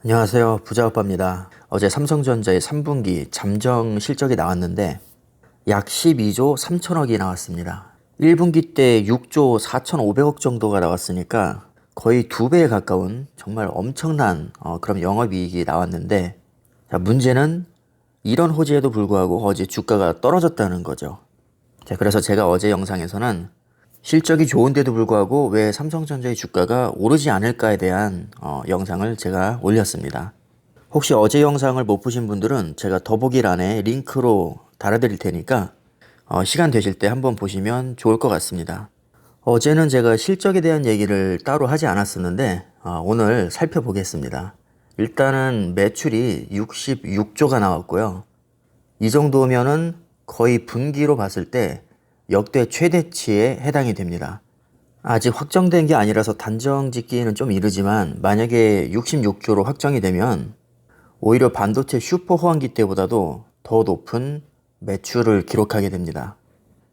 안녕하세요. 부자오빠입니다. 어제 삼성전자의 3분기 잠정 실적이 나왔는데 약 12조 3천억이 나왔습니다. 1분기 때 6조 4,500억 정도가 나왔으니까 거의 2배에 가까운 정말 엄청난 그런 영업이익이 나왔는데, 자, 문제는 이런 호재에도 불구하고 어제 주가가 떨어졌다는 거죠. 자, 그래서 제가 어제 영상에서는 실적이 좋은데도 불구하고 왜 삼성전자의 주가가 오르지 않을까에 대한 영상을 제가 올렸습니다. 혹시 어제 영상을 못 보신 분들은 제가 더보기란에 링크로 달아드릴 테니까 시간 되실 때 한번 보시면 좋을 것 같습니다. 어제는 제가 실적에 대한 얘기를 따로 하지 않았었는데 오늘 살펴보겠습니다. 일단은 매출이 66조가 나왔고요. 이 정도면은 거의 분기로 봤을 때 역대 최대치에 해당이 됩니다. 아직 확정된 게 아니라서 단정 짓기는 좀 이르지만 만약에 66조로 확정이 되면 오히려 반도체 슈퍼 호황기 때보다도 더 높은 매출을 기록하게 됩니다.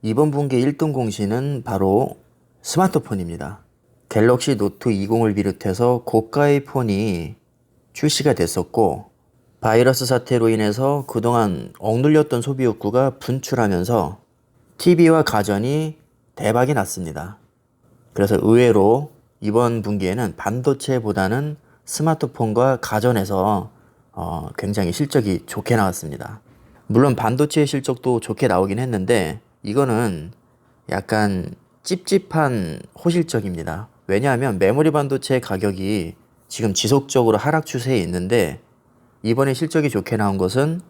이번 분기 1등 공신은 바로 스마트폰입니다. 갤럭시 노트 20을 비롯해서 고가의 폰이 출시가 됐었고, 바이러스 사태로 인해서 그동안 억눌렸던 소비 욕구가 분출하면서 TV와 가전이 대박이 났습니다. 그래서 의외로 이번 분기에는 반도체보다는 스마트폰과 가전에서 굉장히 실적이 좋게 나왔습니다. 물론 반도체 실적도 좋게 나오긴 했는데 이거는 약간 찝찝한 호실적입니다. 왜냐하면 메모리 반도체 가격이 지금 지속적으로 하락 추세에 있는데 이번에 실적이 좋게 나온 것은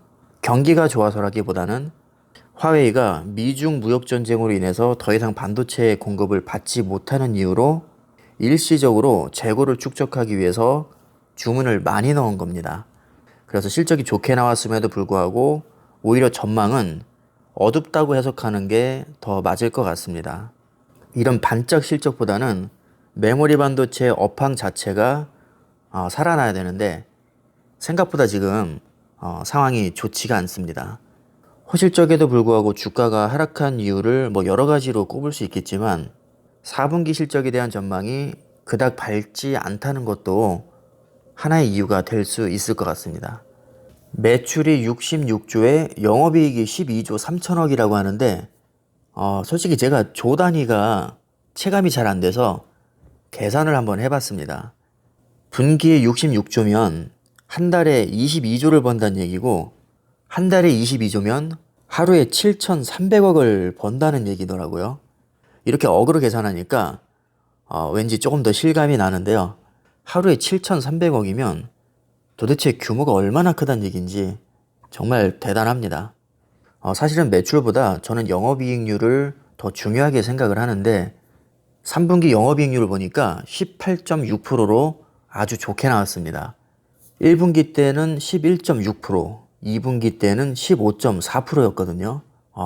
경기가 좋아서라기보다는 화웨이가 미중 무역 전쟁으로 인해서 더 이상 반도체 공급을 받지 못하는 이유로 일시적으로 재고를 축적하기 위해서 주문을 많이 넣은 겁니다. 그래서 실적이 좋게 나왔음에도 불구하고 오히려 전망은 어둡다고 해석하는 게 더 맞을 것 같습니다. 이런 반짝 실적보다는 메모리 반도체 업황 자체가 살아나야 되는데 생각보다 지금 상황이 좋지가 않습니다. 호실적에도 불구하고 주가가 하락한 이유를 뭐 여러 가지로 꼽을 수 있겠지만 4분기 실적에 대한 전망이 그닥 밝지 않다는 것도 하나의 이유가 될 수 있을 것 같습니다. 매출이 66조에 영업이익이 12조 3천억이라고 하는데 솔직히 제가 조 단위가 체감이 잘 안 돼서 계산을 한번 해봤습니다. 분기에 66조면 한 달에 22조를 번다는 얘기고 한 달에 22조면 하루에 7,300억을 번다는 얘기더라고요. 이렇게 억으로 계산하니까 왠지 조금 더 실감이 나는데요. 하루에 7,300억이면 도대체 규모가 얼마나 크다는 얘기인지 정말 대단합니다. 사실은 매출보다 저는 영업이익률을 더 중요하게 생각을 하는데 3분기 영업이익률을 보니까 18.6%로 아주 좋게 나왔습니다. 1분기 때는 11.6%, 2분기 때는 15.4%였거든요.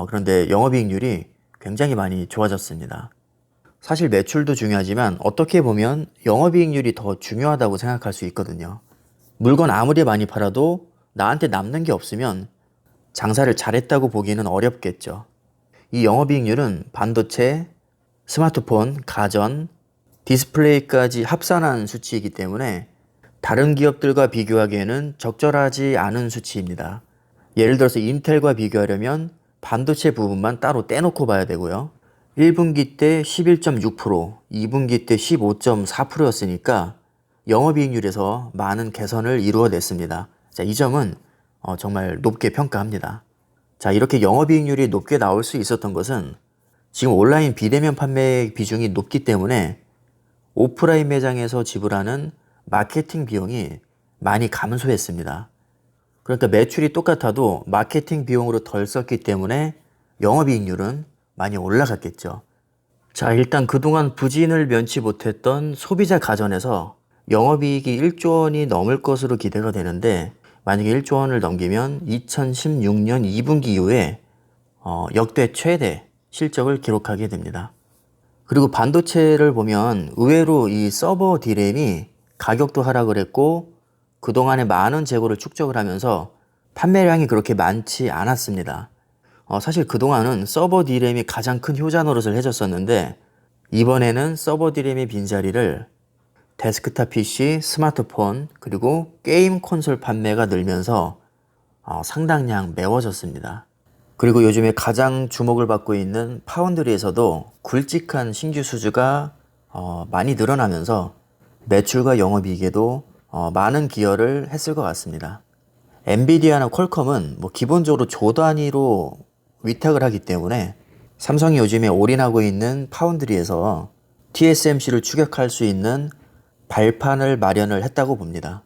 그런데 영업이익률이 굉장히 많이 좋아졌습니다. 사실 매출도 중요하지만 어떻게 보면 영업이익률이 더 중요하다고 생각할 수 있거든요. 물건 아무리 많이 팔아도 나한테 남는 게 없으면 장사를 잘했다고 보기는 어렵겠죠. 이 영업이익률은 반도체, 스마트폰, 가전, 디스플레이까지 합산한 수치이기 때문에 다른 기업들과 비교하기에는 적절하지 않은 수치입니다. 예를 들어서 인텔과 비교하려면 반도체 부분만 따로 떼놓고 봐야 되고요. 1분기 때 11.6%, 2분기 때 15.4%였으니까 영업이익률에서 많은 개선을 이루어냈습니다. 자, 이 점은 정말 높게 평가합니다. 자, 이렇게 영업이익률이 높게 나올 수 있었던 것은 지금 온라인 비대면 판매 비중이 높기 때문에 오프라인 매장에서 지불하는 마케팅 비용이 많이 감소했습니다. 그러니까 매출이 똑같아도 마케팅 비용으로 덜 썼기 때문에 영업이익률은 많이 올라갔겠죠. 자, 일단 그동안 부진을 면치 못했던 소비자 가전에서 영업이익이 1조 원이 넘을 것으로 기대가 되는데 만약에 1조 원을 넘기면 2016년 2분기 이후에 역대 최대 실적을 기록하게 됩니다. 그리고 반도체를 보면 의외로 이 서버 D램이 가격도 하락을 했고 그동안에 많은 재고를 축적을 하면서 판매량이 그렇게 많지 않았습니다. 사실 그동안은 서버 D램이 가장 큰 효자 노릇을 해줬었는데 이번에는 서버 D램의 빈자리를 데스크탑 PC, 스마트폰, 그리고 게임 콘솔 판매가 늘면서 상당량 매워졌습니다. 그리고 요즘에 가장 주목을 받고 있는 파운드리에서도 굵직한 신규 수주가 많이 늘어나면서 매출과 영업이익에도 많은 기여를 했을 것 같습니다. 엔비디아나 퀄컴은 기본적으로 조 단위로 위탁을 하기 때문에 삼성이 요즘에 올인하고 있는 파운드리에서 TSMC를 추격할 수 있는 발판을 마련을 했다고 봅니다.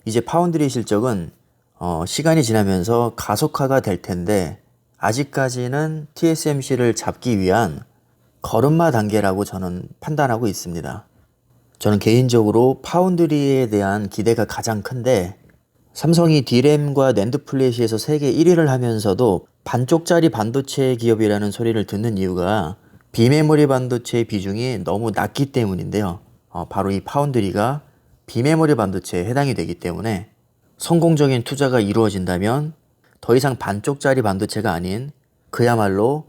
이제 파운드리 실적은 시간이 지나면서 가속화가 될 텐데 아직까지는 TSMC를 잡기 위한 걸음마 단계라고 저는 판단하고 있습니다. 저는 개인적으로 파운드리에 대한 기대가 가장 큰데 삼성이 D램과 낸드 플래시에서 세계 1위를 하면서도 반쪽짜리 반도체 기업이라는 소리를 듣는 이유가 비메모리 반도체의 비중이 너무 낮기 때문인데요. 바로 이 파운드리가 비메모리 반도체에 해당이 되기 때문에 성공적인 투자가 이루어진다면 더 이상 반쪽짜리 반도체가 아닌 그야말로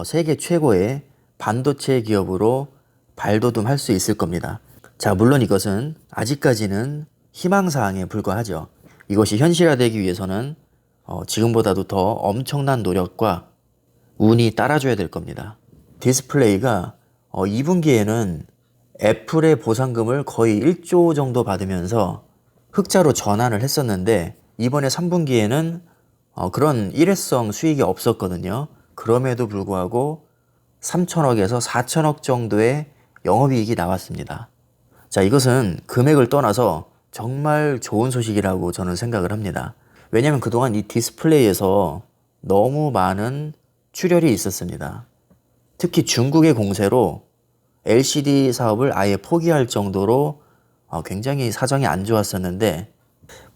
세계 최고의 반도체 기업으로 발돋움할 수 있을 겁니다. 자, 물론 이것은 아직까지는 희망사항에 불과하죠. 이것이 현실화되기 위해서는 지금보다도 더 엄청난 노력과 운이 따라줘야 될 겁니다. 디스플레이가 2분기에는 애플의 보상금을 거의 1조 정도 받으면서 흑자로 전환을 했었는데 이번에 3분기에는 그런 일회성 수익이 없었거든요. 그럼에도 불구하고 3천억에서 4천억 정도의 영업이익이 나왔습니다. 자, 이것은 금액을 떠나서 정말 좋은 소식이라고 저는 생각을 합니다. 왜냐하면 그동안 이 디스플레이에서 너무 많은 출혈이 있었습니다. 특히 중국의 공세로 LCD 사업을 아예 포기할 정도로 굉장히 사정이 안 좋았었는데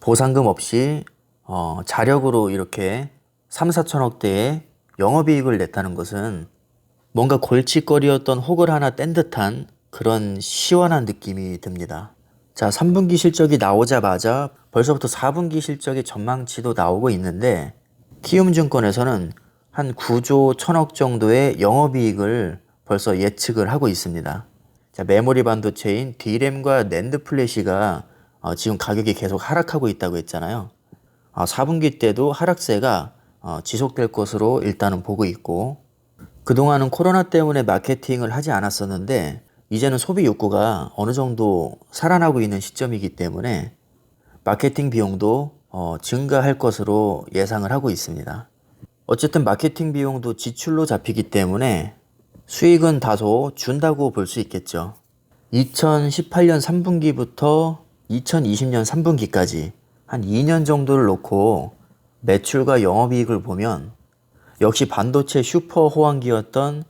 보상금 없이 자력으로 이렇게 3, 4천억대의 영업이익을 냈다는 것은 뭔가 골칫거리였던 혹을 하나 뗀 듯한 그런 시원한 느낌이 듭니다. 자, 3분기 실적이 나오자마자 벌써부터 4분기 실적의 전망치도 나오고 있는데 키움증권에서는 한 9조 1천억 정도의 영업이익을 벌써 예측을 하고 있습니다. 자, 메모리 반도체인 D램과 낸드 플래시가 지금 가격이 계속 하락하고 있다고 했잖아요. 4분기 때도 하락세가 지속될 것으로 일단은 보고 있고 그동안은 코로나 때문에 마케팅을 하지 않았었는데 이제는 소비 욕구가 어느 정도 살아나고 있는 시점이기 때문에 마케팅 비용도 증가할 것으로 예상을 하고 있습니다. 어쨌든 마케팅 비용도 지출로 잡히기 때문에 수익은 다소 준다고 볼 수 있겠죠. 2018년 3분기부터 2020년 3분기까지 한 2년 정도를 놓고 매출과 영업이익을 보면 역시 반도체 슈퍼 호황기였던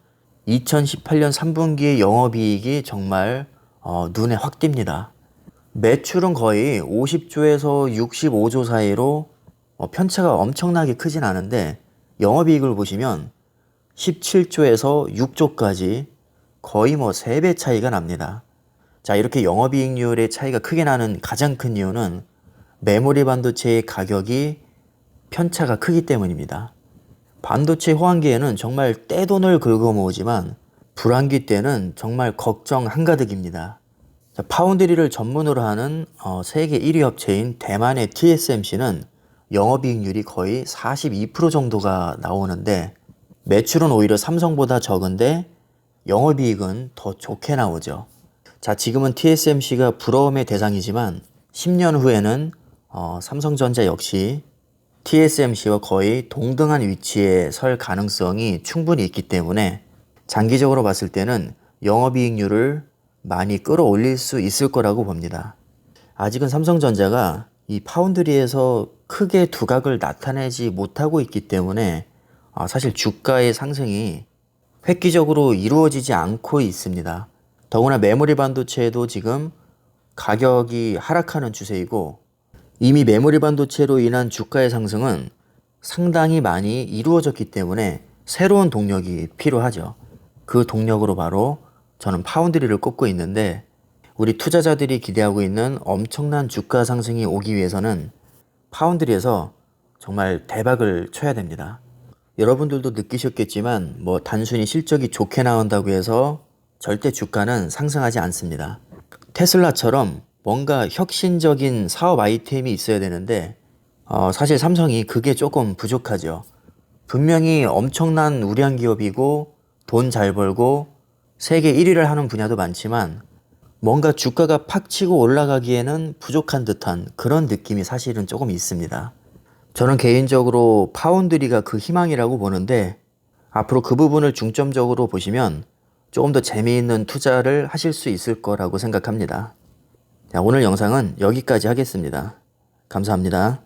2018년 3분기의 영업이익이 정말 눈에 확 띕니다. 매출은 거의 50조에서 65조 사이로 편차가 엄청나게 크진 않은데 영업이익을 보시면 17조에서 6조까지 거의 3배 차이가 납니다. 자, 이렇게 영업이익률의 차이가 크게 나는 가장 큰 이유는 메모리 반도체의 가격이 편차가 크기 때문입니다. 반도체 호황기에는 정말 떼돈을 긁어모으지만 불황기 때는 정말 걱정 한가득입니다. 자, 파운드리를 전문으로 하는 세계 1위 업체인 대만의 TSMC는 영업이익률이 거의 42% 정도가 나오는데 매출은 오히려 삼성보다 적은데 영업이익은 더 좋게 나오죠. 자, 지금은 TSMC가 부러움의 대상이지만 10년 후에는 삼성전자 역시 TSMC와 거의 동등한 위치에 설 가능성이 충분히 있기 때문에 장기적으로 봤을 때는 영업이익률을 많이 끌어올릴 수 있을 거라고 봅니다. 아직은 삼성전자가 이 파운드리에서 크게 두각을 나타내지 못하고 있기 때문에 사실 주가의 상승이 획기적으로 이루어지지 않고 있습니다. 더구나 메모리 반도체도 지금 가격이 하락하는 추세이고 이미 메모리 반도체로 인한 주가의 상승은 상당히 많이 이루어졌기 때문에 새로운 동력이 필요하죠. 그 동력으로 바로 저는 파운드리를 꼽고 있는데 우리 투자자들이 기대하고 있는 엄청난 주가 상승이 오기 위해서는 파운드리에서 정말 대박을 쳐야 됩니다. 여러분들도 느끼셨겠지만 단순히 실적이 좋게 나온다고 해서 절대 주가는 상승하지 않습니다. 테슬라처럼 뭔가 혁신적인 사업 아이템이 있어야 되는데 사실 삼성이 그게 조금 부족하죠. 분명히 엄청난 우량 기업이고 돈 잘 벌고 세계 1위를 하는 분야도 많지만 뭔가 주가가 팍 치고 올라가기에는 부족한 듯한 그런 느낌이 사실은 조금 있습니다. 저는 개인적으로 파운드리가 그 희망이라고 보는데 앞으로 그 부분을 중점적으로 보시면 조금 더 재미있는 투자를 하실 수 있을 거라고 생각합니다. 자, 오늘 영상은 여기까지 하겠습니다. 감사합니다.